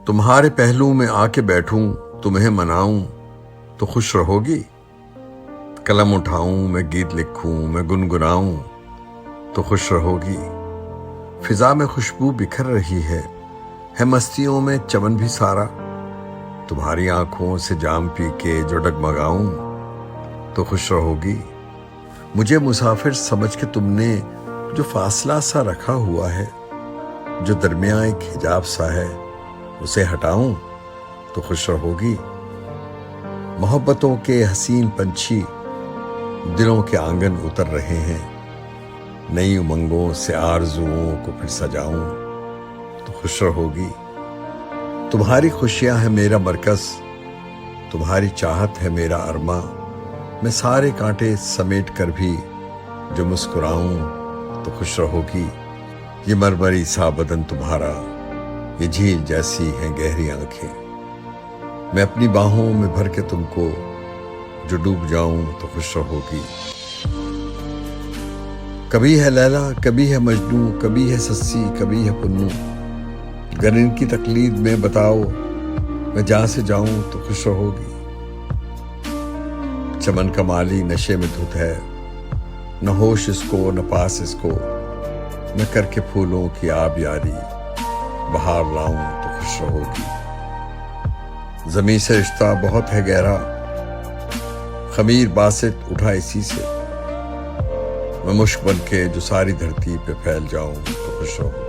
تمہارے پہلو میں آ کے بیٹھوں تمہیں مناؤں تو خوش رہو گی؟ قلم اٹھاؤں میں گیت لکھوں میں گنگناؤں تو خوش رہو گی؟ فضا میں خوشبو بکھر رہی ہے مستیوں میں چمن بھی سارا، تمہاری آنکھوں سے جام پی کے جو ڈگمگاؤں تو خوش رہو گی؟ مجھے مسافر سمجھ کے تم نے جو فاصلہ سا رکھا ہوا ہے، جو درمیان ایک حجاب سا ہے، اسے ہٹاؤں تو خوش رہو گی؟ محبتوں کے حسین پنچھی دلوں کے آنگن اتر رہے ہیں، نئی امنگوں سے آرزوؤں کو پھر سجاؤں تو خوش رہو گی؟ تمہاری خوشیاں ہے میرا مرکز، تمہاری چاہت ہے میرا ارماں، میں سارے کانٹے سمیٹ کر بھی جو مسکراؤں تو خوش رہو گی؟ یہ مرمری سا بدن تمہارا، یہ جھیل جیسی ہیں گہری آنکھیں، میں اپنی باہوں میں بھر کے تم کو جو ڈوب جاؤں تو خوش رہو گی؟ کبھی ہے لیلا، کبھی ہے مجنوں، کبھی ہے سسی، کبھی ہے پنوں، گر ان کی تقلید میں بتاؤ میں جہاں سے جاؤں تو خوش رہو گی؟ چمن کا مالی نشے میں دھت ہے، نہ ہوش اس کو نہ پاس اس کو، میں کر کے پھولوں کی آب یاری بہار لاؤں تو خوش رہو گی؟ زمیں سے رشتہ بہت ہے گہرا، خمیر باسط اٹھا اسی سے، میں مشک بن کے جو ساری دھرتی پہ پھیل جاؤں تو خوش رہو گی؟